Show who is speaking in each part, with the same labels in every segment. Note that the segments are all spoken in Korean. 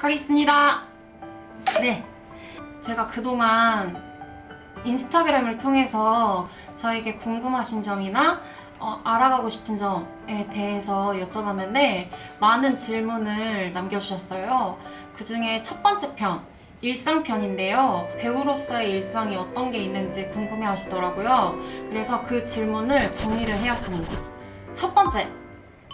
Speaker 1: 시작하겠습니다. 네, 제가 그동안 인스타그램을 통해서 저에게 궁금하신 점이나 알아가고 싶은 점에 대해서 여쭤봤는데 많은 질문을 남겨주셨어요. 그 중에 첫 번째 편, 일상편인데요. 배우로서의 일상이 어떤 게 있는지 궁금해 하시더라고요. 그래서 그 질문을 정리를 해왔습니다. 첫 번째,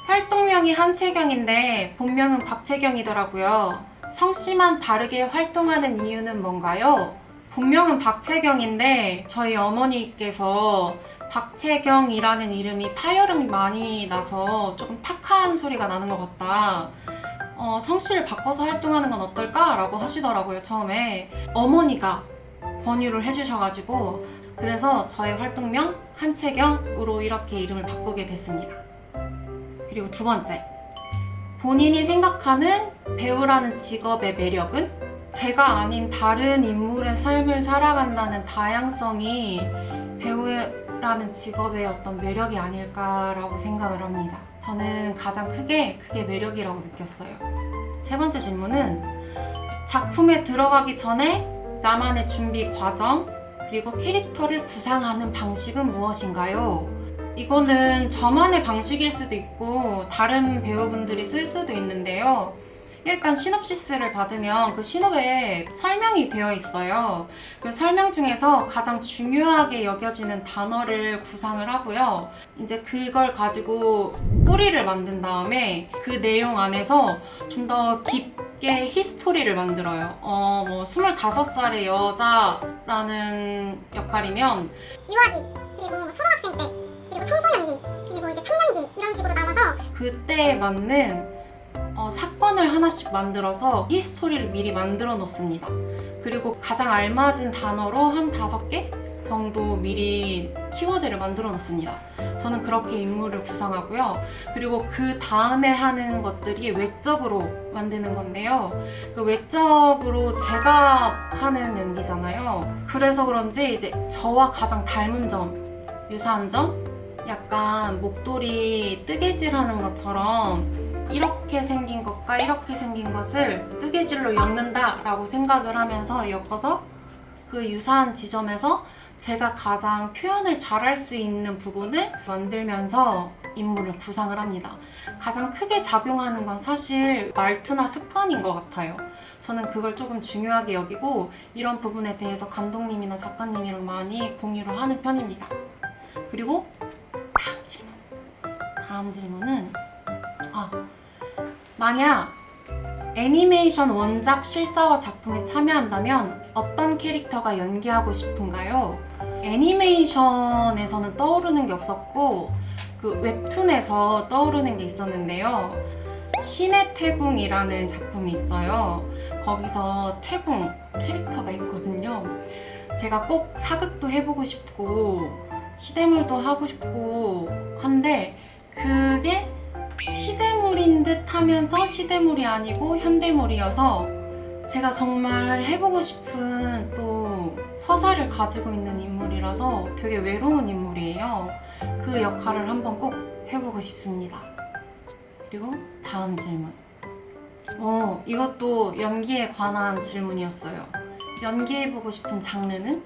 Speaker 1: 활동명이 한채경인데 본명은 박채경이더라고요. 성씨만 다르게 활동하는 이유는 뭔가요? 본명은 박채경인데 저희 어머니께서 박채경이라는 이름이 파열음이 많이 나서 조금 탁한 소리가 나는 것 같다. 성씨를 바꿔서 활동하는 건 어떨까? 라고 하시더라고요, 처음에. 어머니가 권유를 해주셔가지고 그래서 저의 활동명 한채경으로 이렇게 이름을 바꾸게 됐습니다. 그리고 두 번째, 본인이 생각하는 배우라는 직업의 매력은? 제가 아닌 다른 인물의 삶을 살아간다는 다양성이 배우라는 직업의 어떤 매력이 아닐까라고 생각을 합니다. 저는 가장 크게 그게 매력이라고 느꼈어요. 세 번째 질문은 작품에 들어가기 전에 나만의 준비 과정 그리고 캐릭터를 구상하는 방식은 무엇인가요? 이거는 저만의 방식일 수도 있고 다른 배우분들이 쓸 수도 있는데요. 일단 시놉시스를 받으면 그 시놉에 설명이 되어 있어요. 그 설명 중에서 가장 중요하게 여겨지는 단어를 구상을 하고요. 이제 그걸 가지고 뿌리를 만든 다음에 그 내용 안에서 좀 더 깊게 히스토리를 만들어요. 25살의 여자라는 역할이면
Speaker 2: 유아기, 그리고 초등학생 때, 그리고 청소년기, 그리고 이제 청년기 이런 식으로 나눠서
Speaker 1: 그때에 맞는 사건을 하나씩 만들어서 히스토리를 미리 만들어 놓습니다. 그리고 가장 알맞은 단어로 한 5개 정도 미리 키워드를 만들어 놓습니다. 저는 그렇게 인물을 구상하고요. 그리고 그 다음에 하는 것들이 외적으로 만드는 건데요. 그 외적으로 제가 하는 연기잖아요. 그래서 그런지 이제 저와 가장 닮은 점, 유사한 점, 약간 목도리 뜨개질하는 것처럼 이렇게 생긴 것과 이렇게 생긴 것을 뜨개질로 엮는다 라고 생각을 하면서 엮어서 그 유사한 지점에서 제가 가장 표현을 잘할 수 있는 부분을 만들면서 인물을 구상을 합니다. 가장 크게 작용하는 건 사실 말투나 습관인 것 같아요. 저는 그걸 조금 중요하게 여기고 이런 부분에 대해서 감독님이나 작가님이랑 많이 공유를 하는 편입니다. 그리고 다음 질문은 만약 애니메이션 원작 실사화 작품에 참여한다면 어떤 캐릭터가 연기하고 싶은가요? 애니메이션에서는 떠오르는 게 없었고 그 웹툰에서 떠오르는 게 있었는데요. 신의 태궁이라는 작품이 있어요. 거기서 태궁 캐릭터가 있거든요. 제가 꼭 사극도 해보고 싶고 시대물도 하고 싶고 한데 그게 시대물인 듯 하면서 시대물이 아니고 현대물이어서 제가 정말 해보고 싶은 또 서사를 가지고 있는 인물이라서 되게 외로운 인물이에요. 그 역할을 한번 꼭 해보고 싶습니다. 그리고 다음 질문. 이것도 연기에 관한 질문이었어요. 연기해보고 싶은 장르는?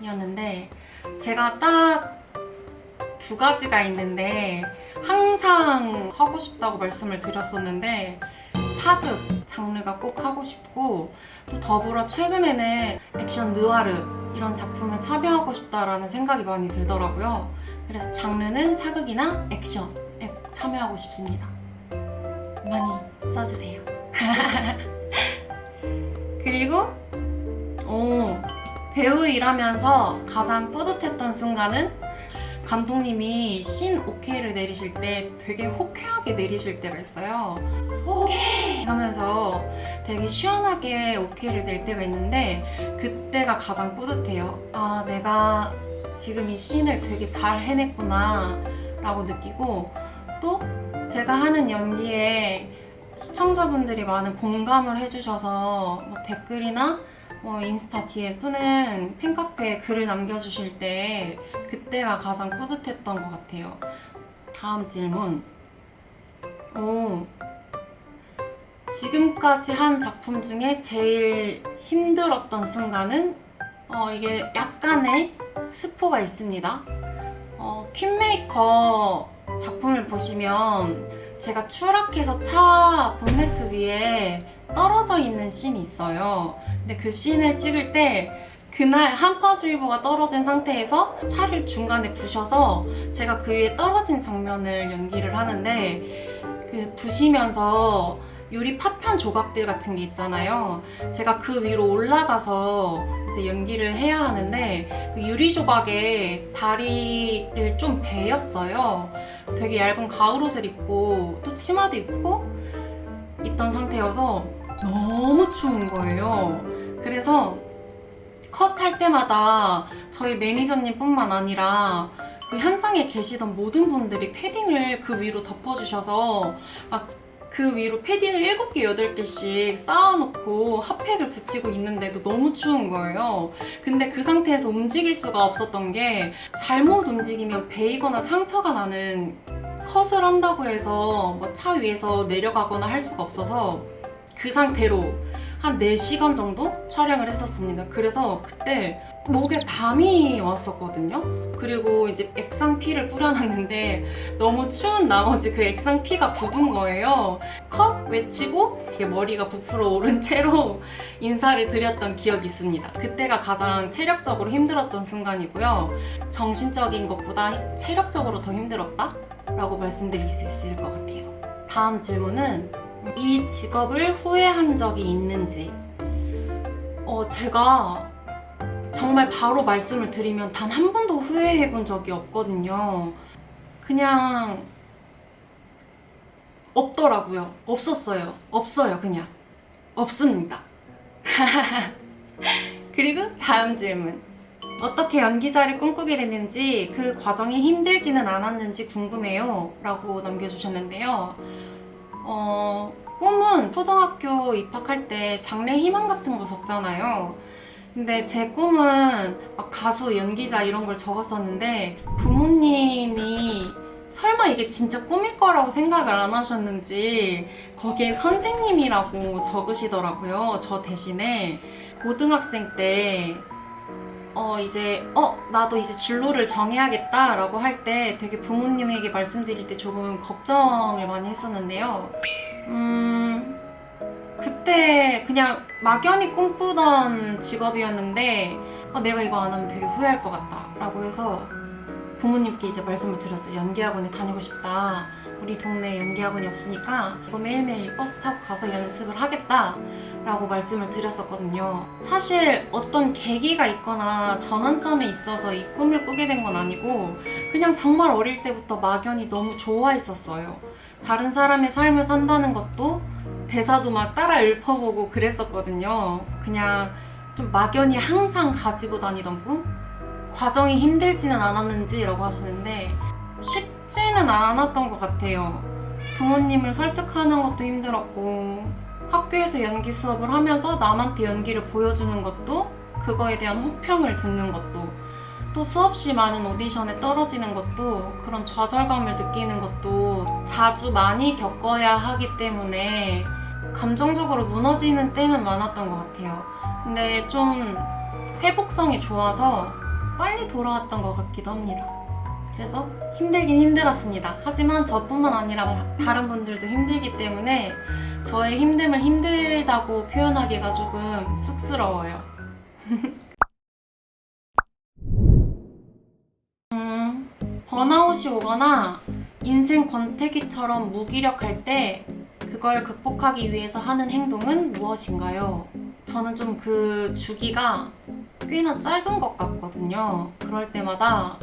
Speaker 1: 이었는데 제가 딱 2가지가 있는데 항상 하고 싶다고 말씀을 드렸었는데 사극 장르가 꼭 하고 싶고 또 더불어 최근에는 액션 느와르 이런 작품에 참여하고 싶다라는 생각이 많이 들더라고요. 그래서 장르는 사극이나 액션에 참여하고 싶습니다. 많이 써주세요. 그리고 배우 일하면서 가장 뿌듯했던 순간은 감독님이 씬 오케이를 내리실 때 되게 호쾌하게 내리실 때가 있어요. 오케이! 하면서 되게 시원하게 오케이를 낼 때가 있는데 그때가 가장 뿌듯해요. 내가 지금 이 씬을 되게 잘 해냈구나 라고 느끼고 또 제가 하는 연기에 시청자분들이 많은 공감을 해주셔서 댓글이나 인스타 DM 또는 팬카페에 글을 남겨주실 때 그때가 가장 뿌듯했던 것 같아요. 다음 질문. 지금까지 한 작품 중에 제일 힘들었던 순간은 이게 약간의 스포가 있습니다. 퀸메이커 작품을 보시면 제가 추락해서 차 본네트 위에 떨어져 있는 씬이 있어요. 근데 그 씬을 찍을 때 그날 한파주의보가 떨어진 상태에서 차를 중간에 부셔서 제가 그 위에 떨어진 장면을 연기를 하는데, 그 부시면서 유리 파편 조각들 같은 게 있잖아요. 제가 그 위로 올라가서 이제 연기를 해야 하는데 그 유리 조각에 다리를 좀 베었어요. 되게 얇은 가을옷을 입고 또 치마도 입고 있던 상태여서 너무 추운 거예요. 그래서 컷할 때마다 저희 매니저님 뿐만 아니라 그 현장에 계시던 모든 분들이 패딩을 그 위로 덮어주셔서 막 그 위로 패딩을 7개, 8개씩 쌓아놓고 핫팩을 붙이고 있는데도 너무 추운 거예요. 근데 그 상태에서 움직일 수가 없었던 게, 잘못 움직이면 베이거나 상처가 나는 컷을 한다고 해서 뭐 차 위에서 내려가거나 할 수가 없어서 그 상태로 한 4시간 정도 촬영을 했었습니다. 그래서 그때 목에 담이 왔었거든요. 그리고 이제 액상피를 뿌려놨는데 너무 추운 나머지 그 액상피가 굳은 거예요. 컷 외치고 머리가 부풀어 오른 채로 인사를 드렸던 기억이 있습니다. 그때가 가장 체력적으로 힘들었던 순간이고요. 정신적인 것보다 체력적으로 더 힘들었다? 라고 말씀드릴 수 있을 것 같아요. 다음 질문은 이 직업을 후회한 적이 있는지. 제가 정말 바로 말씀을 드리면 단 한 번도 후회해 본 적이 없거든요. 그냥 없더라고요. 없었어요. 없어요. 그냥 없습니다. 그리고 다음 질문. 어떻게 연기자를 꿈꾸게 됐는지, 그 과정이 힘들지는 않았는지 궁금해요. 라고 남겨주셨는데요. 꿈은 초등학교 입학할 때 장래 희망 같은 거 적잖아요. 근데 제 꿈은 막 가수, 연기자 이런 걸 적었었는데 부모님이 설마 이게 진짜 꿈일 거라고 생각을 안 하셨는지 거기에 선생님이라고 적으시더라고요. 저 대신에. 고등학생 때 나도 이제 진로를 정해야겠다 라고 할 때 되게 부모님에게 말씀드릴 때 조금 걱정을 많이 했었는데요. 그때 그냥 막연히 꿈꾸던 직업이었는데 내가 이거 안 하면 되게 후회할 것 같다 라고 해서 부모님께 이제 말씀을 드렸죠. 연기학원에 다니고 싶다. 우리 동네에 연기학원이 없으니까 이거 매일매일 버스 타고 가서 연습을 하겠다 라고 말씀을 드렸었거든요. 사실 어떤 계기가 있거나 전환점에 있어서 이 꿈을 꾸게 된 건 아니고 그냥 정말 어릴 때부터 막연히 너무 좋아했었어요. 다른 사람의 삶을 산다는 것도 대사도 막 따라 읊어보고 그랬었거든요. 그냥 좀 막연히 항상 가지고 다니던 꿈? 과정이 힘들지는 않았는지라고 하시는데 쉽지는 않았던 것 같아요. 부모님을 설득하는 것도 힘들었고 학교에서 연기 수업을 하면서 남한테 연기를 보여주는 것도, 그거에 대한 호평을 듣는 것도, 또 수없이 많은 오디션에 떨어지는 것도, 그런 좌절감을 느끼는 것도 자주 많이 겪어야 하기 때문에 감정적으로 무너지는 때는 많았던 것 같아요. 근데 좀 회복성이 좋아서 빨리 돌아왔던 것 같기도 합니다. 그래서 힘들긴 힘들었습니다. 하지만 저뿐만 아니라 다른 분들도 힘들기 때문에 저의 힘듦을 힘들다고 표현하기가 조금 쑥스러워요. 번아웃이 오거나 인생 권태기처럼 무기력할 때 그걸 극복하기 위해서 하는 행동은 무엇인가요? 저는 좀 그 주기가 꽤나 짧은 것 같거든요. 그럴 때마다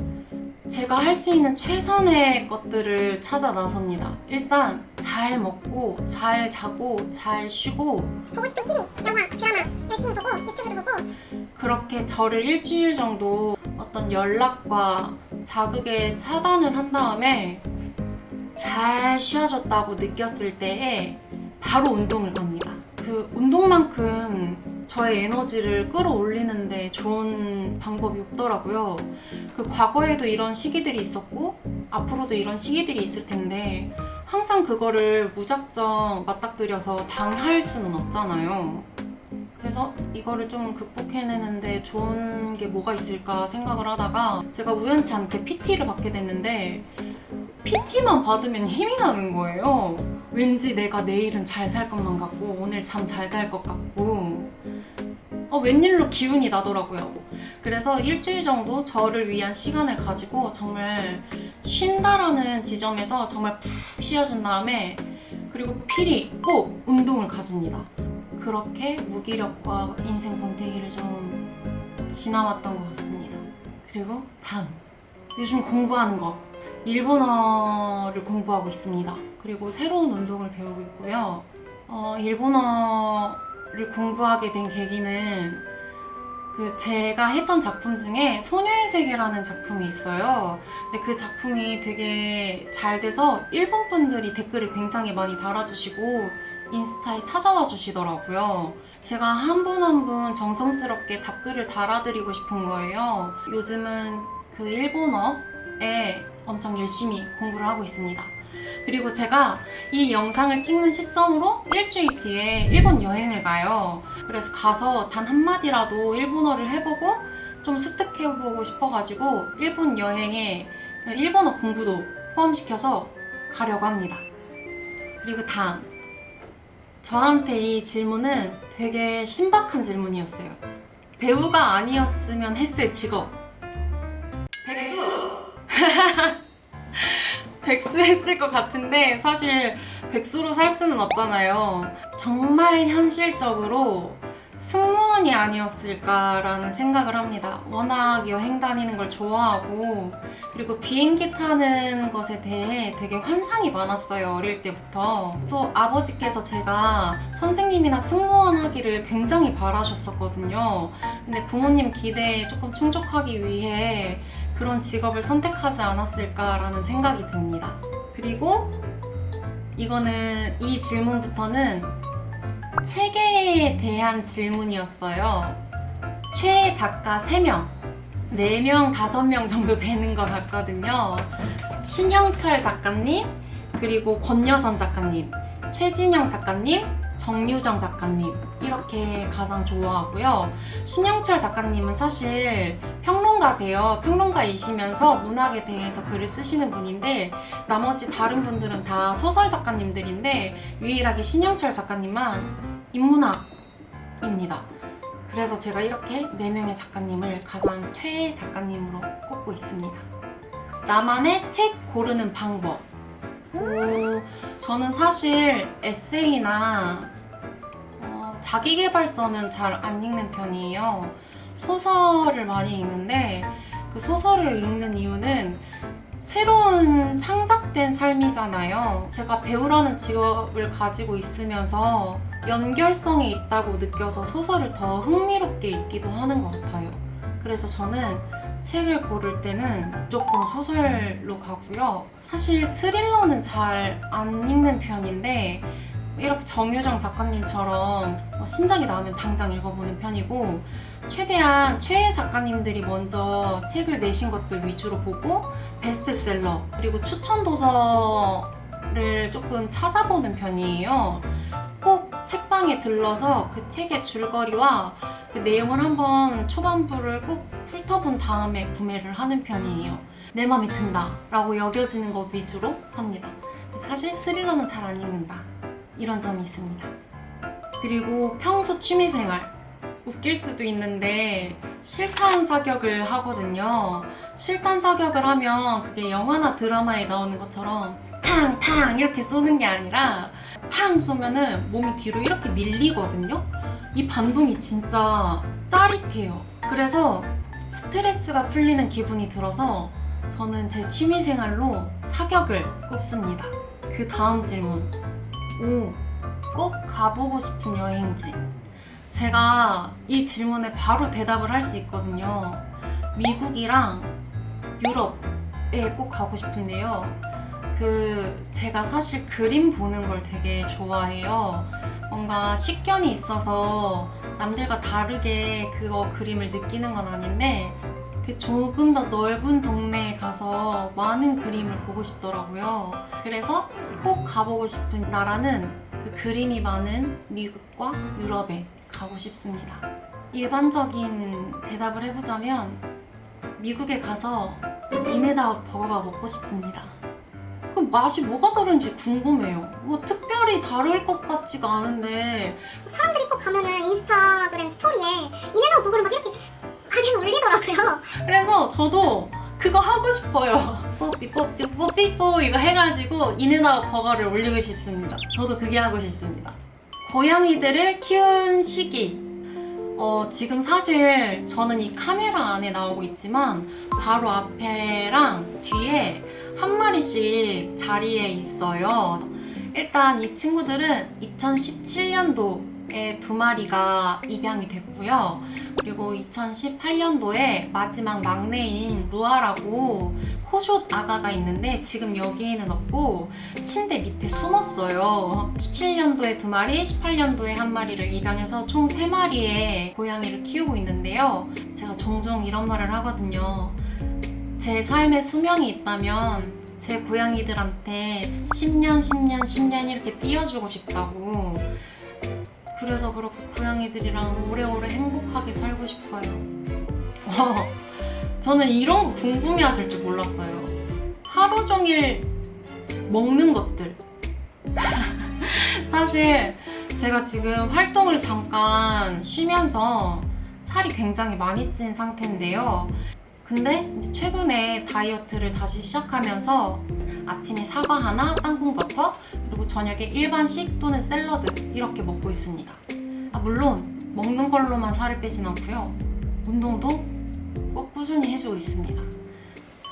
Speaker 1: 제가 할 수 있는 최선의 것들을 찾아 나섭니다. 일단 잘 먹고, 잘 자고, 잘 쉬고,
Speaker 2: 보고 싶은 TV, 영화, 드라마 열심히 보고 유튜브도 보고,
Speaker 1: 그렇게 저를 일주일 정도 어떤 연락과 자극에 차단을 한 다음에 잘 쉬어줬다고 느꼈을 때에 바로 운동을 갑니다. 그 운동만큼 저의 에너지를 끌어올리는데 좋은 방법이 없더라고요. 그 과거에도 이런 시기들이 있었고 앞으로도 이런 시기들이 있을 텐데 항상 그거를 무작정 맞닥뜨려서 당할 수는 없잖아요. 그래서 이거를 좀 극복해내는데 좋은 게 뭐가 있을까 생각을 하다가 제가 우연치 않게 PT를 받게 됐는데 PT만 받으면 힘이 나는 거예요. 왠지 내가 내일은 잘 살 것만 같고 오늘 잠 잘 잘 것 같고 웬일로 기운이 나더라고요. 그래서 일주일 정도 저를 위한 시간을 가지고 정말 쉰다라는 지점에서 정말 푹 쉬어준 다음에 그리고 필히 꼭 운동을 가줍니다. 그렇게 무기력과 인생 권태기를 좀 지나왔던 것 같습니다. 그리고 다음, 요즘 공부하는 거. 일본어를 공부하고 있습니다. 그리고 새로운 운동을 배우고 있고요. 일본어를 공부하게 된 계기는 제가 했던 작품 중에 소녀의 세계라는 작품이 있어요. 근데 그 작품이 되게 잘 돼서 일본 분들이 댓글을 굉장히 많이 달아주시고 인스타에 찾아와 주시더라고요. 제가 한 분 한 분 정성스럽게 답글을 달아드리고 싶은 거예요. 요즘은 그 일본어에 엄청 열심히 공부를 하고 있습니다. 그리고 제가 이 영상을 찍는 시점으로 일주일 뒤에 일본 여행을 가요. 그래서 가서 단 한마디라도 일본어를 해보고 좀 습득해보고 싶어가지고 일본 여행에 일본어 공부도 포함시켜서 가려고 합니다. 그리고 다음, 저한테 이 질문은 되게 신박한 질문이었어요. 배우가 아니었으면 했을 직업. 백수! 백수 했을 것 같은데 사실 백수로 살 수는 없잖아요. 정말 현실적으로 승무원이 아니었을까라는 생각을 합니다. 워낙 여행 다니는 걸 좋아하고 그리고 비행기 타는 것에 대해 되게 환상이 많았어요. 어릴 때부터. 또 아버지께서 제가 선생님이나 승무원 하기를 굉장히 바라셨었거든요. 근데 부모님 기대에 조금 충족하기 위해 그런 직업을 선택하지 않았을까라는 생각이 듭니다. 그리고 이거는 이 질문부터는 책에 대한 질문이었어요. 최애 작가 3명, 4명, 5명 정도 되는 것 같거든요. 신형철 작가님, 그리고 권여선 작가님, 최진영 작가님, 정유정 작가님 이렇게 가장 좋아하고요. 신영철 작가님은 사실 평론가세요. 평론가이시면서 문학에 대해서 글을 쓰시는 분인데 나머지 다른 분들은 다 소설 작가님들인데 유일하게 신영철 작가님만 인문학입니다. 그래서 제가 이렇게 4명의 작가님을 가장 최애 작가님으로 꼽고 있습니다. 나만의 책 고르는 방법. 저는 사실 에세이나 자기계발서는 잘 안 읽는 편이에요. 소설을 많이 읽는데 그 소설을 읽는 이유는 새로운 창작된 삶이잖아요. 제가 배우라는 직업을 가지고 있으면서 연결성이 있다고 느껴서 소설을 더 흥미롭게 읽기도 하는 것 같아요. 그래서 저는 책을 고를 때는 무조건 소설로 가고요. 사실 스릴러는 잘 안 읽는 편인데 이렇게 정유정 작가님처럼 신작이 나오면 당장 읽어보는 편이고 최대한 최애 작가님들이 먼저 책을 내신 것들 위주로 보고 베스트셀러 그리고 추천 도서를 조금 찾아보는 편이에요. 꼭 책방에 들러서 그 책의 줄거리와 그 내용을 한번 초반부를 꼭 훑어본 다음에 구매를 하는 편이에요. 내 맘에 든다 라고 여겨지는 것 위주로 합니다. 사실 스릴러는 잘 안 읽는다 이런 점이 있습니다. 그리고 평소 취미생활 웃길 수도 있는데 실탄 사격을 하거든요. 실탄 사격을 하면 그게 영화나 드라마에 나오는 것처럼 탕탕 이렇게 쏘는 게 아니라 탕 쏘면은 몸이 뒤로 이렇게 밀리거든요. 이 반동이 진짜 짜릿해요. 그래서 스트레스가 풀리는 기분이 들어서 저는 제 취미생활로 사격을 꼽습니다. 그 다음 질문. 꼭 가보고 싶은 여행지. 제가 이 질문에 바로 대답을 할 수 있거든요. 미국이랑 유럽에 꼭 가고 싶은데요. 제가 사실 그림 보는 걸 되게 좋아해요. 뭔가 식견이 있어서 남들과 다르게 그거 그림을 느끼는 건 아닌데 조금 더 넓은 동네에 가서 많은 그림을 보고 싶더라고요. 그래서 꼭 가보고 싶은 나라는 그 그림이 많은 미국과 유럽에 가고 싶습니다. 일반적인 대답을 해보자면 미국에 가서 인앤아웃 버거가 먹고 싶습니다. 그럼 맛이 뭐가 다른지 궁금해요. 뭐 특별히 다를 것 같지가 않은데
Speaker 2: 사람들이 꼭 가면은 인스타그램 스토리에 인앤아웃 버거를 막 이렇게 안에서 올리더라고요.
Speaker 1: 그래서 저도 그거 하고 싶어요. 뽀삐뽀삐뽀삐뽀 이거 해가지고 인앤아웃 버거를 올리고 싶습니다. 저도 그게 하고 싶습니다. 고양이들을 키운 시기. 지금 사실 저는 이 카메라 안에 나오고 있지만 바로 앞에랑 뒤에 한 마리씩 자리에 있어요. 일단 이 친구들은 2017년도에 2마리가 입양이 됐고요. 그리고 2018년도에 마지막 막내인 루아라고 코숏 아가가 있는데 지금 여기에는 없고 침대 밑에 숨었어요. 17년도에 2마리, 18년도에 1마리를 입양해서 총 3마리의 고양이를 키우고 있는데요. 제가 종종 이런 말을 하거든요. 제 삶에 수명이 있다면 제 고양이들한테 10년 이렇게 띄워주고 싶다고. 그래서 그렇게 고양이들이랑 오래오래 행복하게 살고 싶어요. 저는 이런 거 궁금해 하실 줄 몰랐어요. 하루 종일 먹는 것들. 사실 제가 지금 활동을 잠깐 쉬면서 살이 굉장히 많이 찐 상태인데요. 근데 이제 최근에 다이어트를 다시 시작하면서 아침에 사과 하나, 땅콩 버터, 그리고 저녁에 일반식 또는 샐러드 이렇게 먹고 있습니다. 물론 먹는 걸로만 살을 빼진 않고요. 운동도 꼭 꾸준히 해주고 있습니다.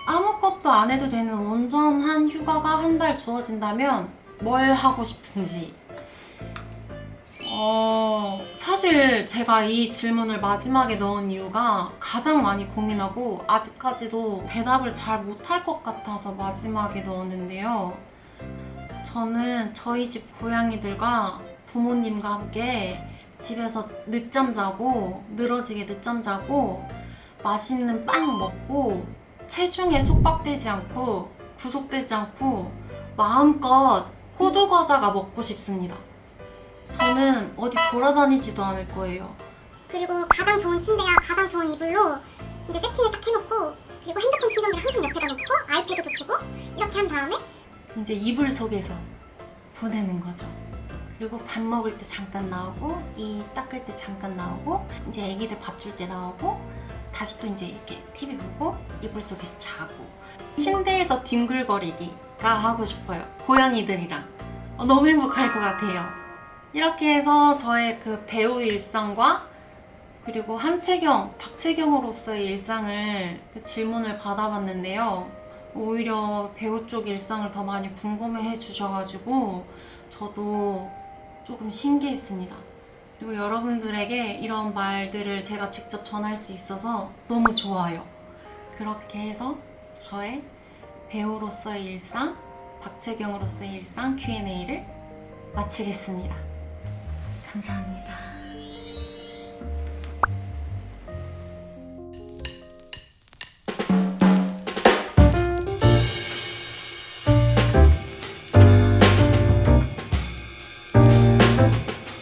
Speaker 1: 아무것도 안 해도 되는 온전한 휴가가 한 달 주어진다면 뭘 하고 싶은지. 사실 제가 이 질문을 마지막에 넣은 이유가 가장 많이 고민하고 아직까지도 대답을 잘 못할 것 같아서 마지막에 넣었는데요. 저는 저희 집 고양이들과 부모님과 함께 집에서 늦잠 자고 늘어지게 늦잠 자고 맛있는 빵 먹고 체중에 속박되지 않고 구속되지 않고 마음껏 호두 과자가 먹고 싶습니다. 저는 어디 돌아다니지도 않을 거예요.
Speaker 2: 그리고 가장 좋은 침대야 가장 좋은 이불로 이제 세팅을 딱 해놓고 그리고 핸드폰 충전기를 항상 옆에다 놓고 아이패드도 두고 이렇게 한 다음에
Speaker 1: 이제 이불 속에서 보내는 거죠. 그리고 밥 먹을 때 잠깐 나오고 이 닦을 때 잠깐 나오고 이제 애기들 밥 줄 때 나오고 다시 또 이제 이렇게 TV 보고 이불 속에서 자고 침대에서 뒹굴거리기가 하고 싶어요. 고양이들이랑. 너무 행복할 것 같아요. 이렇게 해서 저의 그 배우 일상과 그리고 박채경으로서의 일상을 그 질문을 받아봤는데요. 오히려 배우 쪽 일상을 더 많이 궁금해 주셔가지고 저도 조금 신기했습니다. 그리고 여러분들에게 이런 말들을 제가 직접 전할 수 있어서 너무 좋아요. 그렇게 해서 저의 배우로서의 일상, 박채경으로서의 일상 Q&A를 마치겠습니다. 감사합니다.